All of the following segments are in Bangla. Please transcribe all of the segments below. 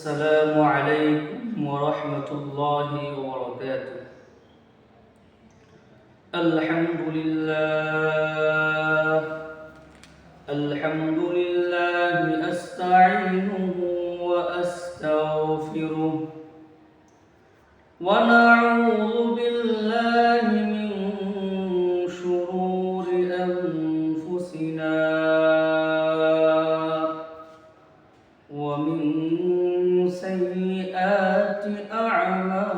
السلام عليكم ورحمة الله وبركاته. الحمد لله أستعينه وأستغفره ونعوذ بالله من شرور أنفسنا ومن سيئات أعمالنا.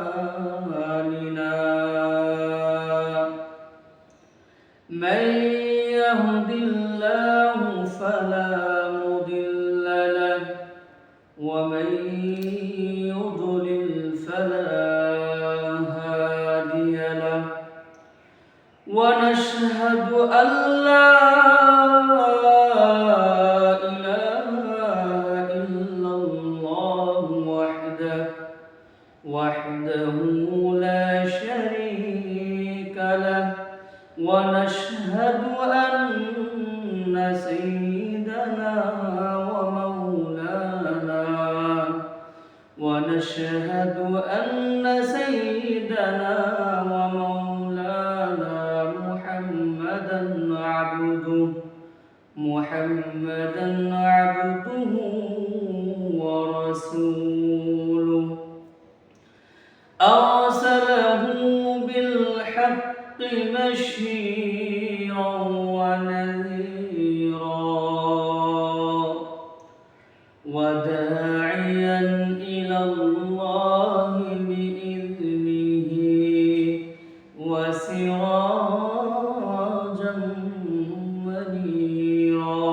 من يهد الله فلا مضل له ومن يضلل فلا هادي له. ونشهد أن لا وحده لا شريك له. ونشهد أن سيدنا محمدا عبده ورسوله أرسله بالحق بشيرا ونذيرا وداعيا إلى الله بإذنه وسراجا منيرا.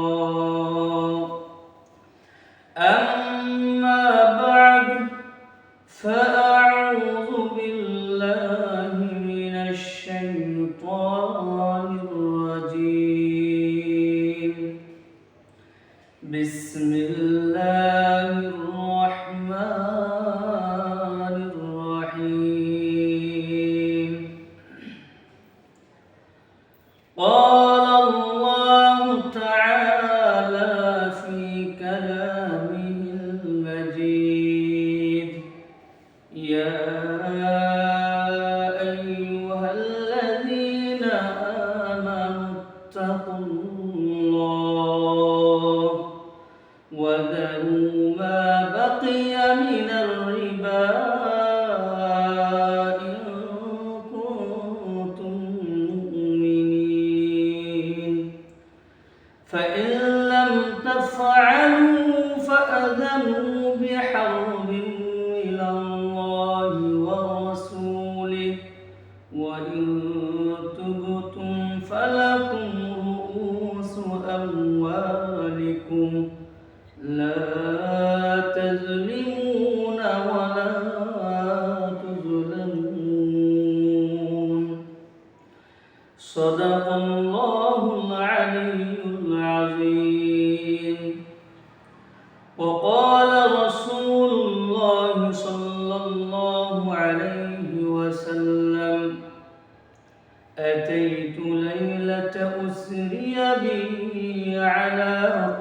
أما بعد فأعوذ بالله من الشيطان الرجيم. بسم الله الرحمن الرحيم. قال الله تعالى في كلامه المجيد: يا أيها الذين آمنوا اتقوا الله وذروا ما بقي من الربا إن كنتم مؤمنين، فإن لم تفعلوا فأذنوا بحرب من الله ورسوله، وإن تبتم فلكم رؤوس أموالكم لا تظلمون ولا تظلمون. صدق الله العلي العظيم. وقال رسول الله صلى الله عليه وسلم: أتيت ليلة أسري بي على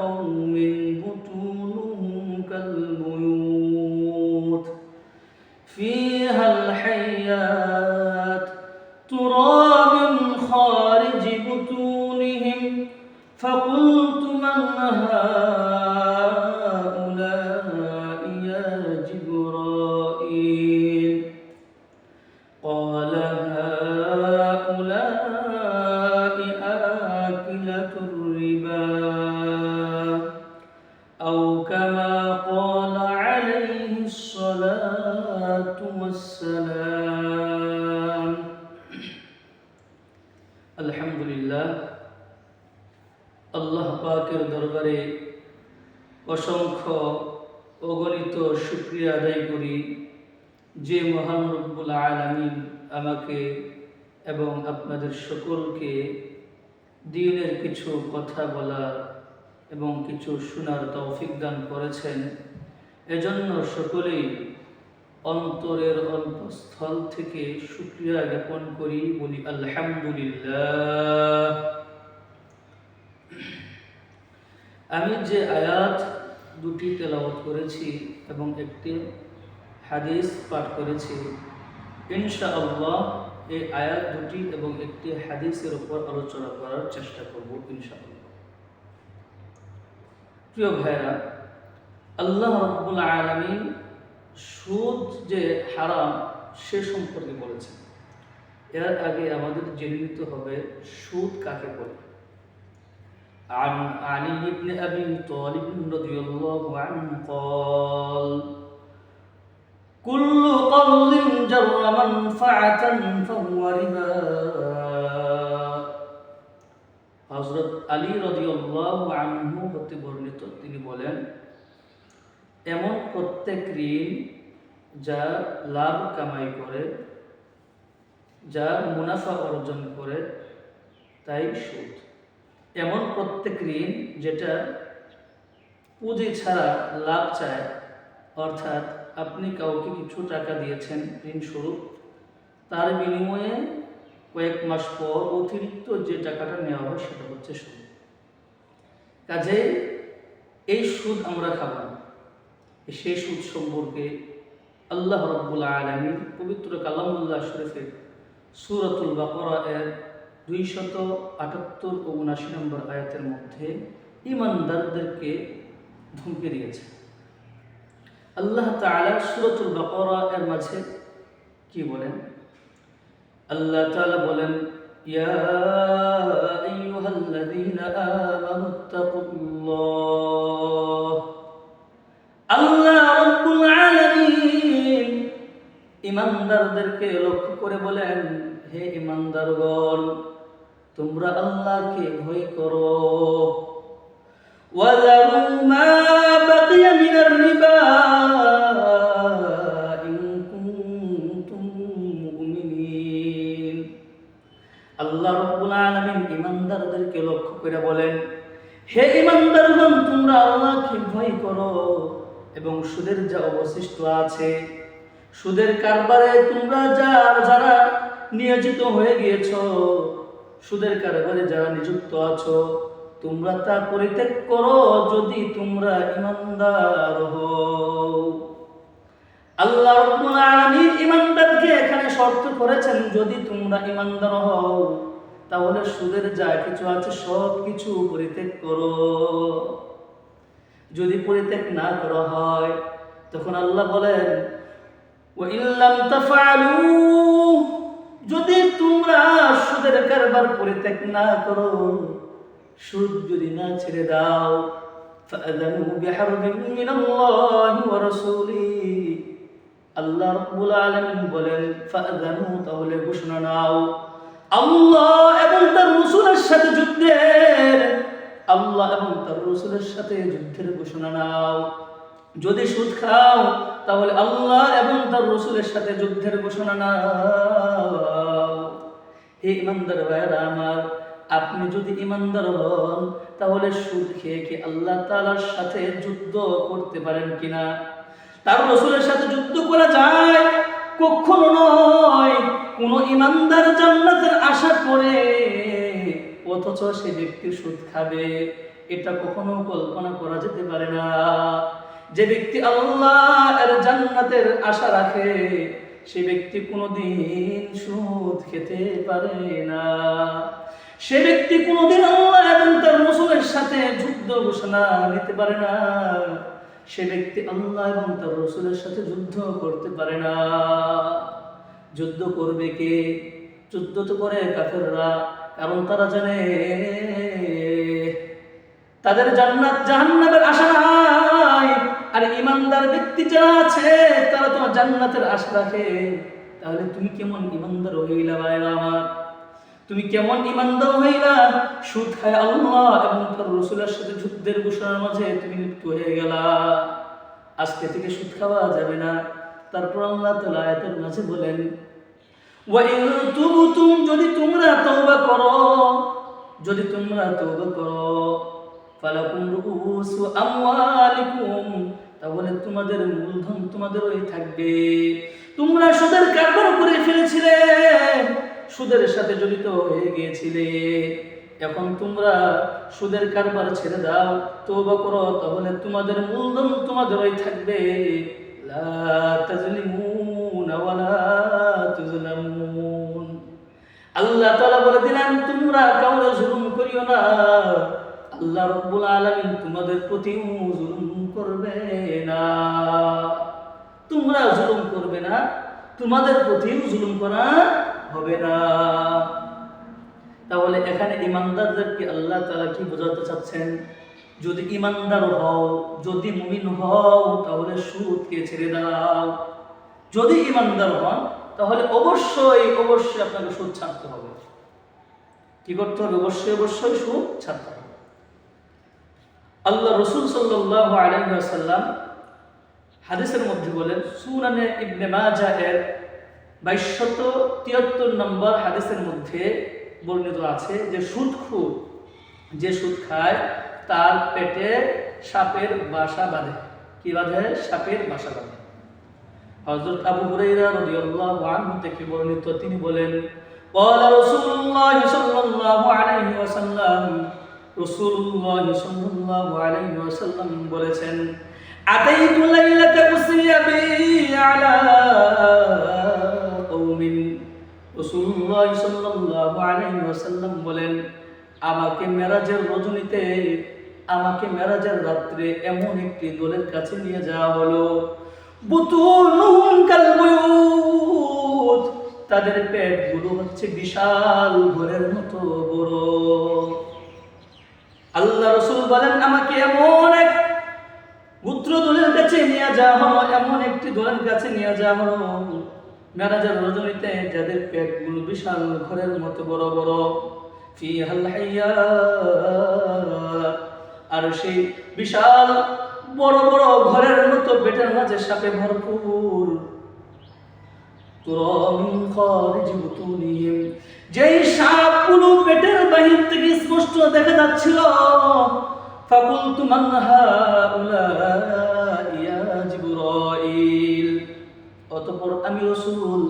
قوم بطونهم كالبيوت فيها الحيات ترى من خارج بطونهم، فقلت من هؤلاء يا جبرائيل؟ قال هؤلاء آكلة الربا، أو كما قال عليه الصلاة والسلام. আলহামদুলিল্লাহ, আল্লাহ পাকের দরবারে অসংখ্য অগণিত শুকরিয়া আদায় করি যে মহান রব্বুল আলামিন আমাকে এবং আপনাদের সকলকে দ্বীনের কিছু কথা বলার এবং কিছু শোনার তৌফিক দান করেছেন। এজন্য সকলেই অন্তরের অন্তঃস্থল থেকে শুকরিয়া জ্ঞাপন করি, বলি আলহামদুলিল্লাহ। আমি যে আয়াত দুটি তেলাওয়াত করেছি এবং একটি হাদিস পাঠ করেছি। ইনশাআল্লাহ এই আয়াত দুটি এবং একটি হাদিসের উপর আলোচনা করার চেষ্টা করব ইনশাআল্লাহ। প্রিয় ভাইরা, আল্লাহ রাব্বুল আলামিন সুদ যে হারাম সে সম্পর্কে বলেছেন। এর আগে আমাদের জেনে নিতে হবে সুদ কাকে বলে। عن علي بن أبي طالب رضي الله عنه قال كل قرض جر منفعة فهو ربا। হযরত আলী রাদিয়াল্লাহু আনহু হতে বর্ণিত, তিনি বলেন, এমন প্রত্যেক ঋণ যা লাভ কামাই করে, যা মুনাফা অর্জন করে, তাই সুদ। এমন প্রত্যেক ঋণ যেটা পুঁজি ছাড়া লাভ চায়, অর্থাৎ আপনি কাউকে কিছু টাকা দিয়েছেন ঋণ স্বরূপ, তার বিনিময়ে কয়েক মাস পর অতিরিক্ত যে টাকাটা নেওয়া হয় সেটা হচ্ছে সুদ। কাজে এই সুদ আমরা খাব না। সেই সুদ সম্পর্কে আল্লাহ রাব্বুল আলামিন পবিত্র কালামুল্লাহ শরীফের সূরাতুল বাকারা এর 278 ও 79 নম্বর আয়াতের মধ্যে ঈমানদারদেরকে ধমকি দিয়েছে। আল্লাহ তাআলা সূরাতুল বাকারা এর মাঝে কি বলেন? আল্লাহ তাআলা বলেন, ইয়া আইয়ুহাল্লাযীনা আমানুত্তাকুল্লাহ। আল্লাহ রাব্বুল আলামিন ঈমানদারদেরকে লক্ষ্য করে বলেন, হে ঈমানদারগণ, তোমরা আল্লাহকে ভয় করো। ওয়াযারু মা বাকিয়া মিনার রিবা ইন কুনতুম মুমিনিন। আল্লাহ রাব্বুল আলামিন ঈমানদারদেরকে লক্ষ্য করে বলেন, হে ঈমানদারগণ, তোমরা আল্লাহকে ভয় করো এবং সুদের যা অবশিষ্ট আছে, সুদের কারবারে তোমরা যারা নিয়োজিত হয়ে গিয়েছ, সুদের কারবারে যারা নিযুক্ত আছো, তোমরা তা পরিত্যাগ করো যদি তোমরা ঈমানদার হও। আল্লাহ রাব্বুল আলামিন ঈমানদারকে এখানে শর্ত করেছেন, যদি তোমরা ঈমানদার হও তাহলে সুদের যা কিছু আছে সব কিছু পরিত্যাগ করো। যদি পরিত্যাগ না করা হয় তখন আল্লাহ বলেন, ওয়া ইল্লাম তাফআলু, যদি তোমরা সুদের কারবার পরিত্যাগ না করো, সুদ যদি না ছেড়ে দাও, ফাআযানু বিহারবিন মিনাল্লাহি ওয়া রাসূলিহি। আল্লাহ রাব্বুল আলামিন বলেন, ফাআযানু, তাহলে ঘোষণা নাও আল্লাহ এবং তার রাসূলের সাথে যুদ্ধের, আল্লাহ এবং তার রাসূলের সাথে যুদ্ধের ঘোষণা নাও। যদি সুদ খাও তাহলে আল্লাহ এবং তার রাসূলের সাথে যুদ্ধের ঘোষণা নাও। হে ঈমানদার ভাইরা আমার, আপনি যদি ঈমানদার হন তাহলে সুদ খেয়ে কি আল্লাহ তাআলার সাথে যুদ্ধ করতে পারেন কিনা? তার রাসূলের সাথে যুদ্ধ করা যায়? কখনো নয়। কোন ঈমানদার জান্নাতের আশা করে অথচ সে ব্যক্তি সুদ খাবে, এটা কখনো কল্পনা করা যেতে পারে না। যে ব্যক্তি আল্লাহ এর জান্নাতের আশা রাখে, সে ব্যক্তি কোনোদিন সুদ খেতে পারে না। সে ব্যক্তি কোনোদিন আল্লাহ এবং তার রাসূলের সাথে যুদ্ধ ঘোষণা নিতে পারে না। সে ব্যক্তি আল্লাহ এবং তার রাসূলের সাথে যুদ্ধ করতে পারে না। যুদ্ধ করবে কে? যুদ্ধ তো করে কাফেররা, কারণ তারা জানে তাদের জান্নাত জাহান্নামের আশা নাই। আর ঈমানদার ব্যক্তি যারা আছে তারা তো জান্নাতের আশা রাখে। তাহলে তুমি কেমন ঈমানদার হইলা ভাইরা আমার? তুমি কেমন ঈমানদার হইলা? সুদ খায় আল্লাহ এবং তার রাসূলের সাথে যুদ্ধের ঘোষণার মাঝে তুমি লিপ্ত হয়ে গেলা। আজকে থেকে সুদ খাওয়া যাবে না। তারপর আল্লাহ তাআলা আয়াতের মাঝে বলেন, ওয়া ইন তুবতুম, যদি তোমরা তওবা করো, যদি তোমরা তওবা করো, ফালাকুম রুউসু আমওয়ালিকুম, তাহলে তোমাদের মূলধন তোমাদেরই থাকবে। তোমরা সুদের কারবার করে ফেলেছিলে, সুদের সাথে জড়িত হয়ে গিয়েছিলে, এখন তোমরা সুদের কারবার ছেড়ে দাও, তওবা করো, তাহলে তোমাদের মূলধন তোমাদেরই থাকবে। লা তাজলিমুনা ওয়া লা তুজলামুন। আল্লাহ তাআলা বলে দিলেন তোমরা কাউকে জুলুম করিও না। আল্লাহ রাব্বুল আলামিন তোমাদের প্রতি জুলুম করবে না। তোমরা জুলুম করবে না, তোমাদের প্রতিও জুলুম করা হবে না। তাহলে এখানে ইমানদারদেরকে আল্লাহ তাআলা কি বোঝাতে চাচ্ছেন? যদি ইমানদার হও, যদি মুমিন হও, তাহলে সুদকে ছেড়ে দাও। যদি ইমানদার হন তাহলে অবশ্যই আপনাকে সুদ ছাড়তে হবে। কি করতে হবে? অবশ্যই সুদ ছাড়তে হবে। আল্লাহ রাসূল সাল্লাল্লাহু আলাইহি ওয়াসাল্লাম হাদিসের মধ্যে বলেন, সুনানে ইবনে মাজাহ এর 2273 নম্বর হাদিসের মধ্যে বর্ণিত আছে যে সুদখোর যে সুদ খায় তার পেটে সাপের বাসা বাঁধে। কি বাঁধে? সাপের বাসা বাঁধে। হযরত আবু হুরায়রা রাদিয়াল্লাহু আনহু থেকে বর্ণিত, তিনি বলেন, ক্বালা রাসূলুল্লাহ সাল্লাল্লাহু আলাইহি ওয়াসাল্লাম, রাসূলুল্লাহ সাল্লাল্লাহু আলাইহি ওয়াসাল্লাম বলেছেন, আতাইতু লাইলাতা উসরিয়া বি আলা কওমিন। রাসূলুল্লাহ সাল্লাল্লাহু আলাইহি ওয়াসাল্লাম বলেন, আমাকে মেরাজের রাত্রে এমন একটি দলের কাছে নিয়ে যাওয়া হলো, বুতুনুহুম কাল বুয়ুত, তাদের পেটগুলো হচ্ছে বিশাল ঘরের মতো বড়। আল্লাহ রাসূল বলেন, আমাকে এমন এক গোত্র দলের কাছে নিয়ে যাওয়া হলো, এমন একটি দলের কাছে নিয়ে যাওয়া হলো মেরাজের রজনীতে, যাদের পেটগুলো বিশাল ঘরের মতো বড় বড়। ফিহাল হাইয়াত, আর সেই বিশাল বড় বড় ঘরের মতো পেটের মাঝে সাপে ভরপুর। তুরামিন খারিজ বুতুনিহিম, যেই সাপগুলো পেটের বাহির থেকে স্পষ্ট দেখা যাচ্ছিল। ফাকুলতু মান হাউলা ইয়া জিবরাইল, অতঃপর আমি রাসূল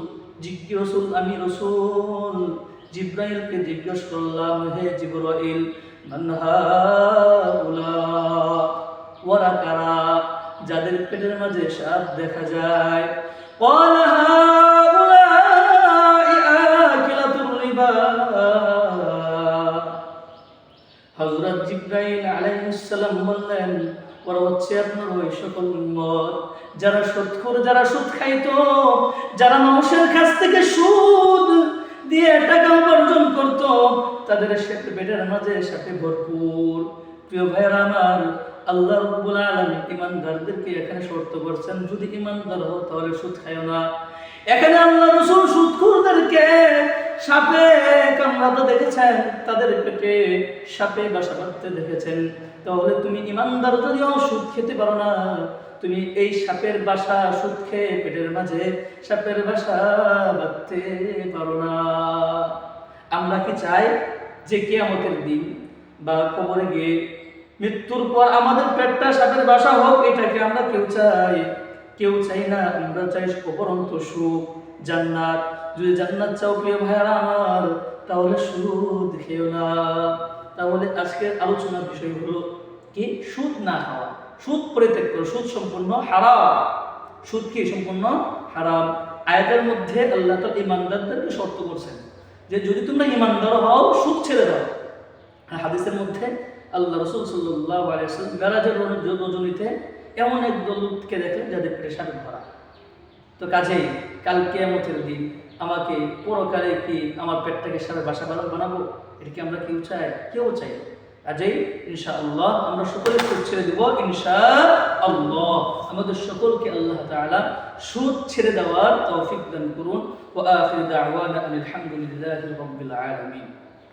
জিবরাইলকে জিজ্ঞেস করলাম, হে জিবরাইল, মান হাউলা, ওরা কারা যাদের পেটের মাঝে সাপ দেখা যায়? ক্বালা হাউলা আকিলাতুর রিবা, হযরত জিবরাইল আলাইহিস সালাম বললেন, ওরা হচ্ছে আপনার ওই সকল উম্মত যারা সুদখোর, যারা সুদ খাইতো, যারা মানুষের কাছ থেকে সুদ দিয়ে টাকা উপার্জন করত, তাদের সাথে পেটের মাঝে সাথে ভরপুর। প্রিয় ভাইরা আমার, আল্লাহ রাব্বুল আলামিন ইমানদারদেরকে এখানে শর্ত করছেন, যদি ইমানদার হও তাহলে সুদ খাইও না। এখানে আল্লাহ রাসূল সুদখোরদেরকে সাপে কামড়াতে দেখেছেন, তাদের পেটে সাপে বাসা বাঁধতে দেখেছেন। তাহলে তুমি ইমানদার যদিও সুদ খেতে পারো না, তুমি এই সাপের বাসা সুদ খেয়ে পেটের মাঝে সাপের বাসা বাঁধতে পারো না। আমরা কি চাই যে কিয়ামতের দিন বা কবরে গিয়ে মৃত্যুর পর আমাদের পেটটা সাপের বাসা হোক? এটাকে আমরা কেউ চাই না। আমরা চাই অপরন্ত সুখ, জান্নাত। যদি জান্নাত চাও প্রিয় ভাইয়ারা আমার, তাহলে সুদ খেও না। তাহলে আজকের আলোচনার বিষয় হলো কি? সুদ না খাওয়া, সুদ পরিত্যাগ করো। সুদ সম্পূর্ণ হারাম। সুদ কি? সম্পূর্ণ হারাম। আয়াতের মধ্যে আল্লাহ তাআলা ইমানদারদেরকে শর্ত করছেন যে যদি তোমরা ইমানদার হও সুদ ছেড়ে দাও। হাদিসের মধ্যে আল্লাহ রাসূল সাল্লাল্লাহু আলাইহি ওয়াসাল্লাম মেরাজের রজনীতে এমন এক দলকে দেখলেন যাদের পেটে সাপে ভরা। তো কাজেই কাল কিয়ামতের দিন আমাকে পরকালে কি আমার পেটটাকে সাপের বাসা বানাবো? এটা কি আমরা কেউ চাই? কাজেই ইনশাআল্লাহ আমরা সকলে সুদ ছেড়ে দেব ইনশাআল্লাহ। আমাদের সকলকে আল্লাহ তাআলা সুদ ছেড়ে দেওয়ার তৌফিক দান করুন। ওয়া আখিরু দাওয়ানা আলহামদুলিল্লাহি রাব্বিল আলামিন।